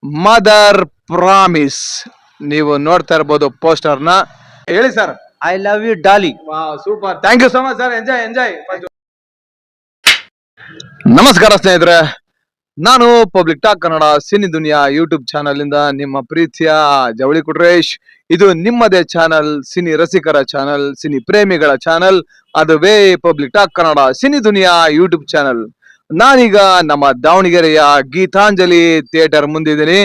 Mother promise. ನೀವು ನೋಡ್ತಾ ಇರಬಹುದು ಪೋಸ್ಟರ್ ನ. ಹೇಳಿ sir. I love you Daali. Super, thank you so much sir. Enjoy enjoy. ನಮಸ್ಕಾರ ಸ್ನೇಹಿತರೆ, ನಾನು public talk Kannada cine Duniya YouTube channel ಇಂದ ನಿಮ್ಮ ಪ್ರೀತಿಯ ಜವಳಿ ಕುಟ್ರೇಶ್. ಇದು ನಿಮ್ಮದೇ ಚಾನಲ್, ಸಿನಿ ರಸಿಕರ ಚಾನಲ್, ಸಿನಿ ಪ್ರೇಮಿಗಳ ಚಾನಲ್, ಅದುವೇ public talk Kannada cine Duniya YouTube channel. ನಾನೀಗ ನಮ್ಮ ದಾವಣಗೆರೆಯ ಗೀತಾಂಜಲಿ ಥಿಯೇಟರ್ ಮುಂದಿದ್ದೀನಿ.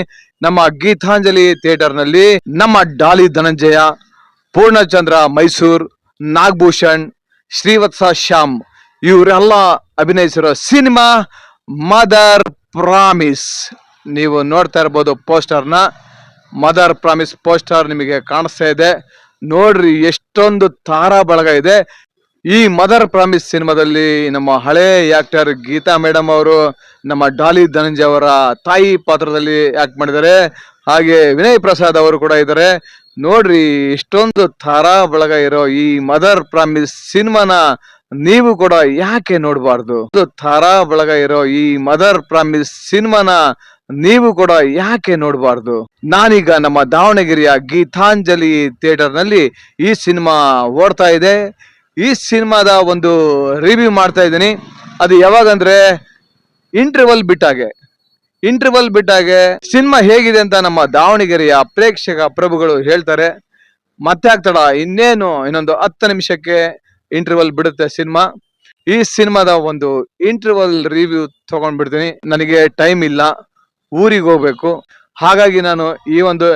ನಮ್ಮ ಗೀತಾಂಜಲಿ ಥಿಯೇಟರ್ ನಲ್ಲಿ ನಮ್ಮ ಡಾಲಿ ಧನಂಜಯ, ಪೂರ್ಣಚಂದ್ರ ಮೈಸೂರ್, ನಾಗಭೂಷಣ್, ಶ್ರೀವತ್ಸ ಶ್ಯಾಮ್ ಇವರೆಲ್ಲ ಅಭಿನಯಿಸಿರೋ ಸಿನಿಮಾ ಮದರ್ ಪ್ರಾಮಿಸ್. ನೀವು ನೋಡ್ತಾ ಇರಬಹುದು ಪೋಸ್ಟರ್ ನ. ಮದರ್ ಪ್ರಾಮಿಸ್ ಪೋಸ್ಟರ್ ನಿಮಗೆ ಕಾಣಿಸ್ತಾ ಇದೆ ನೋಡ್ರಿ. ಎಷ್ಟೊಂದು ತಾರಾ ಬಳಗ ಇದೆ ಈ ಮದರ್ ಪ್ರಾಮಿಸ್ ಸಿನಿಮಾದಲ್ಲಿ. ನಮ್ಮ ಹಳೆ ಆಕ್ಟರ್ ಗೀತಾ ಮೇಡಮ್ ಅವರು ನಮ್ಮ ಡಾಲಿ ಧನಂಜಯ ಅವರ ತಾಯಿ ಪಾತ್ರದಲ್ಲಿ ಆಕ್ಟ್ ಮಾಡಿದ್ದಾರೆ. ಹಾಗೆ ವಿನಯ್ ಪ್ರಸಾದ್ ಅವರು ಕೂಡ ಇದ್ದಾರೆ. ನೋಡ್ರಿ, ಇಷ್ಟೊಂದು ತಾರಾ ಬಳಗ ಇರೋ ಈ ಮದರ್ ಪ್ರಾಮಿಸ್ ಸಿನಿಮಾನ ನೀವು ಕೂಡ ಯಾಕೆ ನೋಡಬಾರ್ದು? ತಾರಾ ಬಳಗ ಇರೋ ಈ ಮದರ್ ಪ್ರಾಮಿಸ್ ಸಿನಿಮಾನ ನೀವು ಕೂಡ ಯಾಕೆ ನೋಡಬಾರ್ದು? ನಾನೀಗ ನಮ್ಮ ದಾವಣಗೆರೆಯ ಗೀತಾಂಜಲಿ ಥಿಯೇಟರ್ ನಲ್ಲಿ ಈ ಸಿನಿಮಾ ಓಡ್ತಾ ಇದೆ. ಈ ಸಿನಿಮಾದ ಒಂದು ರಿವ್ಯೂ ಮಾಡ್ತಾ ಇದ್ದೀನಿ. ಅದು ಯಾವಾಗಂದ್ರೆ ಇಂಟರ್ವಲ್ ಬಿಟ್ಟಾಗೆ ಸಿನಿಮಾ ಹೇಗಿದೆ ಅಂತ ನಮ್ಮ ದಾವಣಗೆರೆಯ ಪ್ರೇಕ್ಷಕ ಪ್ರಭುಗಳು ಹೇಳ್ತಾರೆ. ಮತ್ತೆ ಆಗ್ತಡ ಇನ್ನೊಂದು 10 ನಿಮಿಷಕ್ಕೆ ಇಂಟರ್ವಲ್ ಬಿಡುತ್ತೆ ಸಿನಿಮಾ. ಈ ಸಿನಿಮಾದ ಒಂದು ಇಂಟರ್ವಲ್ ರಿವ್ಯೂ ತಗೊಂಡ್ಬಿಡ್ತೀನಿ. ನನಗೆ ಟೈಮ್ ಇಲ್ಲ, ಊರಿಗೆ ಹೋಗ್ಬೇಕು. ಹಾಗಾಗಿ ನಾನು ಈ ಒಂದು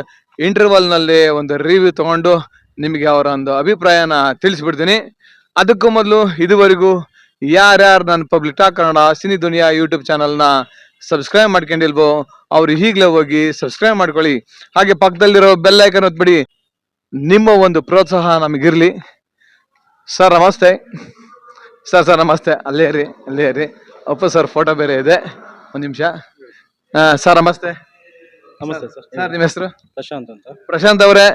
ಇಂಟರ್ವಲ್ ನಲ್ಲಿ ಒಂದು ರಿವ್ಯೂ ತಗೊಂಡು ನಿಮಗೆ ಅವರ ಒಂದು ಅಭಿಪ್ರಾಯನ ತಿಳಿಸ್ಬಿಡ್ತೀನಿ. ಅದಕ್ಕೂ ಮೊದಲು ಇದುವರೆಗೂ ಯಾರ್ಯಾರು ನನ್ನ public talk Kannada cine Duniya YouTube ಚಾನಲ್ನ ಸಬ್ಸ್ಕ್ರೈಬ್ ಮಾಡ್ಕೊಂಡಿಲ್ವೋ ಅವ್ರು ಈಗಲೇ ಹೋಗಿ ಸಬ್ಸ್ಕ್ರೈಬ್ ಮಾಡ್ಕೊಳ್ಳಿ. ಹಾಗೆ ಪಕ್ಕದಲ್ಲಿರೋ ಬೆಲ್ ಐಕನ್ ಒತ್ಬಿಡಿ. ನಿಮ್ಮ ಒಂದು ಪ್ರೋತ್ಸಾಹ ನಮಗಿರ್ಲಿ. ಸರ್ ನಮಸ್ತೆ. ಸರ್ ನಮಸ್ತೆ. ಅಲ್ಲೇ ಇರಿ. ಅಪ್ಪ ಸರ್ ಫೋಟೋ ಬೇರೆ ಇದೆ, ಒಂದು ನಿಮಿಷ. ಸರ್ ನಮಸ್ತೆ. ನಮಸ್ತೆ ಸರ್. ಸರ್ ನಿಮ್ಮ ಹೆಸರು? ಪ್ರಶಾಂತ್ ಅಂತ. ಪ್ರಶಾಂತ್ ಅವರೇ,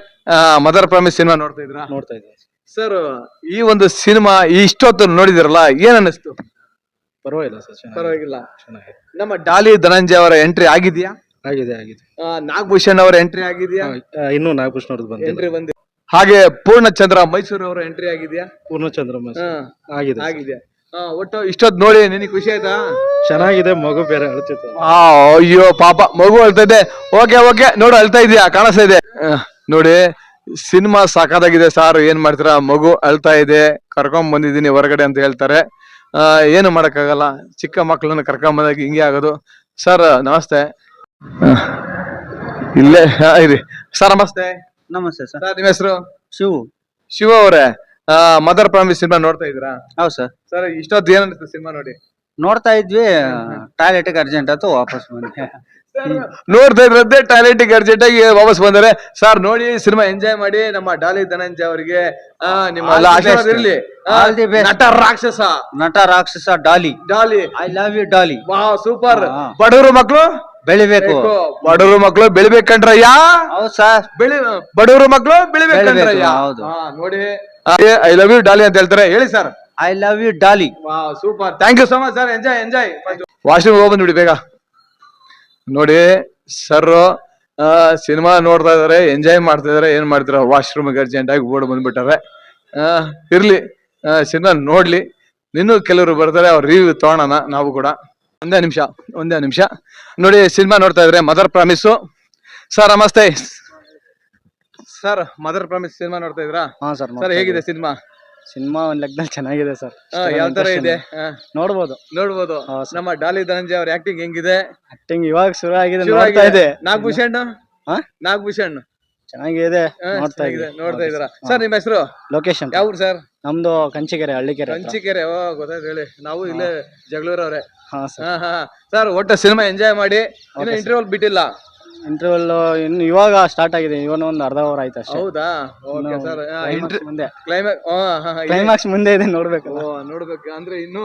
ಮದರ್ ಪ್ರಾಮಿಸ್ ಸಿನಿಮಾ ನೋಡ್ತಾ ಇದ್ರಾ? ನೋಡ್ತಾ ಇದ್ದೀನಿ ಸರ್. ಈ ಒಂದು ಸಿನಿಮಾ ಇಷ್ಟೊತ್ತು ನೋಡಿದಿರಲ್ಲ, ಏನ್ ಅನ್ನಿಸ್ತು? ಪರವಾಗಿಲ್ಲ ಸರ್, ಪರವಾಗಿಲ್ಲ. ಚೆನ್ನಾಗಿದೆ. ನಮ್ಮ ಡಾಲಿ ಧನಂಜಯ ಅವರ ಎಂಟ್ರಿ ಆಗಿದೆಯಾ? ಆಗಿದೆ. ನಾಗಭೂಷಣ್ ಅವರ ಎಂಟ್ರಿ ಆಗಿದೆಯಾ? ಇನ್ನೂ ನಾಗಭೂಷಣ್ ಅವ್ರದ್ದು ಎಂಟ್ರಿ ಬಂದಿದೆ. ಹಾಗೆ ಪೂರ್ಣಚಂದ್ರ ಮೈಸೂರು ಅವರ ಎಂಟ್ರಿ ಆಗಿದೆಯಾ? ಪೂರ್ಣಚಂದ್ರ ಆಗಿದೆ. ಒಟ್ಟು ಇಷ್ಟೊತ್ತು ನೋಡಿ ನಿನಗೆ ಖುಷಿ ಆಯ್ತಾ? ಚೆನ್ನಾಗಿದೆ. ಮಗು ಬೇರೆ ಅಳ್ತಿತ್ತು. ಅಯ್ಯೋ ಪಾಪ, ಮಗು ಅಳ್ತಾ ಇದೆ. ಓಕೆ ನೋಡು, ಅಳ್ತಾ ಇದೆಯಾ? ಕಾಣಿಸ್ತಾ ಇದೆ ನೋಡಿ. ಸಿನಿಮಾ ಸಾಕಾಗಿದೆ ಸಾರ್. ಏನ್ ಮಾಡ್ತೀರಾ, ಮಗು ಅಳ್ತಾ ಇದೆ, ಕರ್ಕೊಂಡ್ ಬಂದಿದ್ದೀನಿ ಹೊರಗಡೆ ಅಂತ ಹೇಳ್ತಾರೆ. ಏನು ಮಾಡಕ್ಕಾಗಲ್ಲ, ಚಿಕ್ಕ ಮಕ್ಕಳನ್ನ ಕರ್ಕೊಂಡ್ ಬಂದಾಗ ಹಿಂಗೆ ಆಗೋದು. ಸರ್ ನಮಸ್ತೆ. ಇಲ್ಲೇ ಇರಿ. ಸರ್ ನಮಸ್ತೆ. ನಮಸ್ತೆ ಸರ್. ನಿಮ್ಮ ಹೆಸರು? ಶಿವ ಅವರೇ, ಮದರ್ ಪ್ರಾಮಿಸ್ ಸಿನಿಮಾ ನೋಡ್ತಾ ಇದ್ರಾ? ಹೌದು ಸರ್. ಸರ್ ಇಷ್ಟೊತ್ತು ಏನ್ ಅನಿಸ್ತು ಸಿನಿಮಾ ನೋಡಿ? ನೋಡ್ತಾ ಇದ್ವಿ, ಟಾಯ್ಲೆಟ್ಗೆ ಅರ್ಜೆಂಟ್ ಆಯ್ತು, ವಾಪಸ್ ಬಂದೆ. ನೋಡ್ತಾ ಇದ್ರದ್ದೇ ಟಾಯ್ಲೆಟ್ಗೆ ಅರ್ಜೆಂಟ್ ಆಗಿ ವಾಪಸ್ ಬಂದರೆ. ಸರ್ ನೋಡಿ, ಸಿನಿಮಾ ಎಂಜಾಯ್ ಮಾಡಿ. ನಮ್ಮ ಡಾಲಿ ಧನಂಜಯ ಅವರಿಗೆ ನಿಮ್ಮ ಆಶೀರ್ವಾದ ಇರ್ಲಿ. ನಟ ರಾಕ್ಷಸ Daali. I love you Daali. Super. ಬಡವರು ಮಕ್ಕಳು ಬೆಳಿಬೇಕು. ಬಡವರು ಮಕ್ಕಳು ಬೆಳಿಬೇಕಂಡ್ರಯ್ಯ. ಹೌದು ಸರ್. ಬಡವರು ಮಕ್ಕಳು ಬೆಳಿಬೇಕಂಡ್ರಯ್ಯ. ಹೌದು. ನೋಡಿ, ಐ ಲವ್ ಯು ಡಾಲಿ ಅಂತ ಹೇಳ್ತಾರೆ. ಹೇಳಿ sir. I love you Daali. Super, thank you so much sir. Enjoy. Washroom ಹೋಗಿ ಬಂದ್ಬಿಡಿ ಬೇಗ. ನೋಡಿ ಸರ್, ಸಿನಿಮಾ ನೋಡ್ತಾ ಇದಾರೆ, ಎಂಜಾಯ್ ಮಾಡ್ತಾ ಇದಾರೆ. ಏನ್ ಮಾಡ್ತಾರ, ವಾಶ್ರೂಮ್ ಅರ್ಜೆಂಟ್ ಆಗಿ ಓಡ್ ಬಂದ್ಬಿಟ್ಟಾರೆ. ಇರ್ಲಿ, ಸಿನಿಮಾ ನೋಡ್ಲಿ. ಇನ್ನು ಕೆಲವರು ಬರ್ತಾರೆ, ಅವ್ರ ರಿವ್ಯೂ ತಗೋಣ ನಾವು ಕೂಡ. ಒಂದೇ ನಿಮಿಷ ನೋಡಿ. ಸಿನಿಮಾ ನೋಡ್ತಾ ಇದ್ರೆ ಮದರ್ ಪ್ರಾಮಿಸ್. ಸರ್ ನಮಸ್ತೆ. ಸರ್, ಮದರ್ ಪ್ರಾಮಿಸ್ ಸಿನಿಮಾ ನೋಡ್ತಾ ಇದ್ರಾ? ಸರ್ ಹೇಗಿದೆ ಸಿನಿಮಾ? ಒಂದ್ ಲೆಕ್ಕದಲ್ಲಿ ಚೆನ್ನಾಗಿದೆ ಸರ್. ಯಾವ ತರ ಇದೆ? ನೋಡ್ಬೋದು. ನಮ್ಮ ಡಾಲಿ ಧನಂಜಯ ಅವ್ರ ಆಕ್ಟಿಂಗ್ ಹೆಂಗಿದೆ? ಆಕ್ಟಿಂಗ್ ಇವಾಗ ಶುರು ಆಗಿದೆ, ನೋಡ್ತಾ ಇದೆ. ನಾಗಭೂಷಣ್ ಚೆನ್ನಾಗಿದೆ, ನೋಡ್ತಾ ಇದ್ರ. ಸರ್ ನಿಮ್ಮ ಹೆಸರು? ಲೊಕೇಶ್ ಅಂತ. ಯಾವ ಸರ್? ನಮ್ದು ಕಂಚಿಕೆರೆ, ಹಳ್ಳಿಕೆರೆ. ಗೊತ್ತಾಯ್ತು ಹೇಳಿ. ನಾವು ಇಲ್ಲೇ ಜಗಳೂರವ್ರೆ. ಸರ್ ಒಟ್ಟು ಸಿನಿಮಾ ಎಂಜಾಯ್ ಮಾಡಿ. ಇಂಟರ್ವಲ್ ಬಿಟ್ಟಿಲ್ಲ. ಇಂಟರ್ವಲ್ ಇನ್ನು ಇವಾಗ ಸ್ಟಾರ್ಟ್ ಆಗಿದೆ. ಇವನು ಒಂದು ಅರ್ಧ ಅವರ್ ಆಯ್ತು ಅಷ್ಟೇ. ಹೌದಾ? Okay sir. ಮುಂದೆ ಕ್ಲೈಮ್ಯಾಕ್ಸ್ ಕ್ಲೈಮ್ಯಾಕ್ಸ್ ಮುಂದೆ ಇದೆ, ನೋಡ್ಬೇಕು ಅಂದ್ರೆ ಇನ್ನು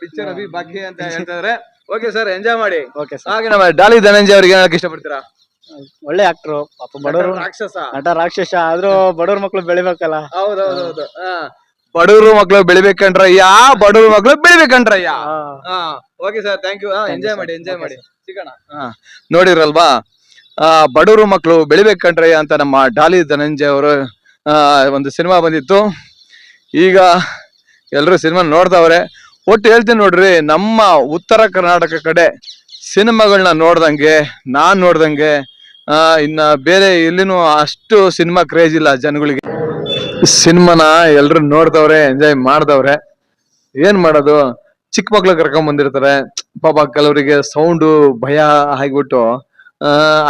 ಪಿಕ್ಚರ್ ಅಭಿಭಾಗ್ಯ ಅಂತ ಹೇಳ್ತಾರೆ. ಓಕೆ ಸರ್, ಎಂಜಾಯ್ ಮಾಡಿ. Okay sir. ಹಾಗೆ ನಮ್ಮ ಡಾಲಿ ಧನಂಜಯ ಅವ್ರಿಗೆ ಏನಕ್ಕೆ ಇಷ್ಟಪಡ್ತೀರಾ? ಒಳ್ಳೆ ಆಕ್ಟ್ರು, ಪಾಪ ಬಡವರು ರಾಕ್ಷಸ. ನಟ ರಾಕ್ಷಸ ಆದ್ರೂ ಬಡವ್ರ ಮಕ್ಳು ಬೆಳಿಬೇಕಲ್ಲ. ಹೌದೌದು. ಬಡವರು ಮಕ್ಳು ಬೆಳಿಬೇಕಂಡ್ರಯ್ಯ, ಬಡವ್ರ ಮಕ್ಳು ಬೆಳಿಬೇಕಂಡ್ರಯ್ಯ. Okay sir, thank you. Enjoy ಮಾಡಿ, ಎಂಜಾಯ್ ಮಾಡಿ, ಸಿಗೋಣ. ನೋಡಿರಲ್ವಾ, ಬಡವರು ಮಕ್ಕಳು ಬೆಳಿಬೇಕಂಡ್ರಯ್ಯ ಅಂತ ನಮ್ಮ ಡಾಲಿ ಧನಂಜಯ ಅವರು ಒಂದು ಸಿನಿಮಾ ಬಂದಿತ್ತು. ಈಗ ಎಲ್ರು ಸಿನಿಮಾ ನೋಡ್ದವ್ರೆ. ಒಟ್ಟು ಹೇಳ್ತೀನಿ ನೋಡ್ರಿ, ನಮ್ಮ ಉತ್ತರ ಕರ್ನಾಟಕ ಕಡೆ ಸಿನಿಮಾಗಳನ್ನ ನಾನ್ ನೋಡ್ದಂಗೆ ಇನ್ನ ಬೇರೆ ಎಲ್ಲಿನೂ ಅಷ್ಟು ಸಿನಿಮಾ ಕ್ರೇಜ್ ಇಲ್ಲ ಜನಗಳಿಗೆ. ಸಿನಿಮಾನ ಎಲ್ರು ನೋಡ್ದವ್ರೆ, ಎಂಜಾಯ್ ಮಾಡ್ದವ್ರೆ. ಏನ್ ಮಾಡೋದು, ಚಿಕ್ಕ ಮಕ್ಳು ಕರ್ಕೊಂಡ್ ಬಂದಿರ್ತಾರೆ ಪಾಪ, ಕೆಲವರಿಗೆ ಸೌಂಡು ಭಯ ಆಗಿಬಿಟ್ಟು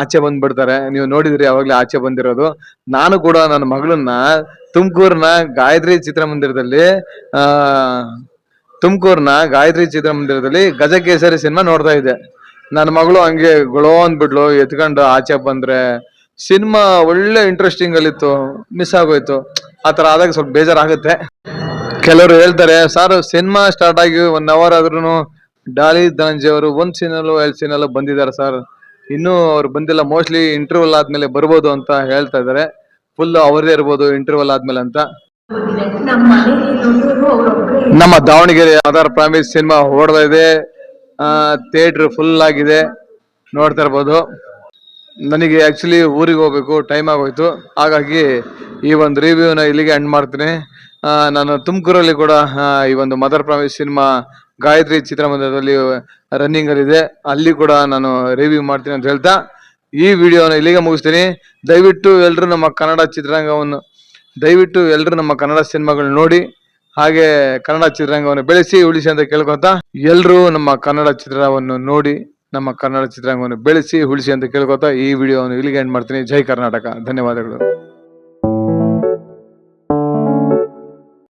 ಆಚೆ ಬಂದ್ಬಿಡ್ತಾರೆ. ನೀವು ನೋಡಿದ್ರಿ ಅವಾಗ್ಲೇ ಆಚೆ ಬಂದಿರೋದು. ನಾನು ಕೂಡ ನನ್ನ ಮಗಳನ್ನ ತುಮಕೂರ್ನ ಗಾಯತ್ರಿ ಚಿತ್ರಮಂದಿರದಲ್ಲಿ ಗಜಕೇಸರಿ ಸಿನಿಮಾ ನೋಡ್ತಾ ಇದ್ದೆ. ನನ್ನ ಮಗಳು ಹಂಗೆ ಗೊಳೋ ಅಂದ್ಬಿಟ್ಲು, ಎತ್ಕೊಂಡು ಆಚೆ ಬಂದ್ರೆ ಸಿನಿಮಾ ಒಳ್ಳೆ ಇಂಟ್ರೆಸ್ಟಿಂಗ್ ಅಲ್ಲಿತ್ತು, ಮಿಸ್ ಆಗೋಯ್ತು. ಆತರ ಆದಾಗ ಸ್ವಲ್ಪ ಬೇಜಾರಾಗುತ್ತೆ. ಕೆಲವರು ಹೇಳ್ತಾರೆ, ಸರ್ ಸಿನಿಮಾ ಸ್ಟಾರ್ಟ್ ಆಗಿ 1 hour ಆದ್ರೂ ಡಾಲಿ ಧನಂಜಯ ಅವರು 1 ಸೀನಲ್ಲೂ 2 ಸೀನಲ್ಲೂ ಬಂದಿದ್ದಾರೆ ಸರ್, ಇನ್ನೂ ಅವ್ರು ಬಂದಿಲ್ಲ, ಮೋಸ್ಟ್ಲಿ ಇಂಟರ್ವಲ್ ಆದ್ಮೇಲೆ ಬರ್ಬೋದು ಅಂತ ಹೇಳ್ತಾ ಇದಾರೆ. ಫುಲ್ ಅವರೇ ಇರ್ಬೋದು ಇಂಟರ್ವಲ್ ಆದ್ಮೇಲೆ ಅಂತ. ನಮ್ಮ ದಾವಣಗೆರೆ ಮದರ್ ಪ್ರಾಮಿಸ್ ಸಿನಿಮಾ ಓಡ್ತಾ ಇದೆ, ಥಿಯೇಟರ್ ಫುಲ್ ಆಗಿದೆ, ನೋಡ್ತಾ ಇರ್ಬೋದು. ನನಗೆ ಆಕ್ಚುಲಿ ಊರಿಗೆ ಹೋಗ್ಬೇಕು, ಟೈಮ್ ಆಗೋಯ್ತು. ಹಾಗಾಗಿ ಈ ಒಂದು ರಿವ್ಯೂನ ಇಲ್ಲಿಗೆ ಎಂಡ್ ಮಾಡ್ತೀನಿ. ನಾನು ತುಮಕೂರಲ್ಲಿ ಕೂಡ ಈ ಒಂದು ಮದರ್ ಪ್ರಾಮಿಸ್ ಸಿನಿಮಾ ಗಾಯತ್ರಿ ಚಿತ್ರಮಂದಿರದಲ್ಲಿ ರನ್ನಿಂಗ್ ಅಲ್ಲಿದೆ, ಅಲ್ಲಿ ಕೂಡ ನಾನು ರಿವ್ಯೂ ಮಾಡ್ತೀನಿ ಅಂತ ಹೇಳ್ತಾ ಈ ವಿಡಿಯೋನ ಇಲ್ಲಿಗೆ ಮುಗಿಸ್ತೀನಿ. ದಯವಿಟ್ಟು ಎಲ್ಲರೂ ನಮ್ಮ ಕನ್ನಡ ಸಿನಿಮಾಗಳನ್ನ ನೋಡಿ, ಹಾಗೆ ಕನ್ನಡ ಚಿತ್ರರಂಗವನ್ನು ಬೆಳೆಸಿ ಉಳಿಸಿ ಅಂತ ಕೇಳ್ಕೊತಾ, ಎಲ್ಲರೂ ನಮ್ಮ ಕನ್ನಡ ಚಿತ್ರವನ್ನು ನೋಡಿ ನಮ್ಮ ಕನ್ನಡ ಚಿತ್ರರಂಗವನ್ನು ಬೆಳೆಸಿ ಉಳಿಸಿ ಅಂತ ಕೇಳ್ಕೊತಾ ಈ ವಿಡಿಯೋವನ್ನು ಇಲ್ಲಿಗೆ ಎಂಡ್ ಮಾಡ್ತೀನಿ. ಜೈ ಕರ್ನಾಟಕ, ಧನ್ಯವಾದಗಳು.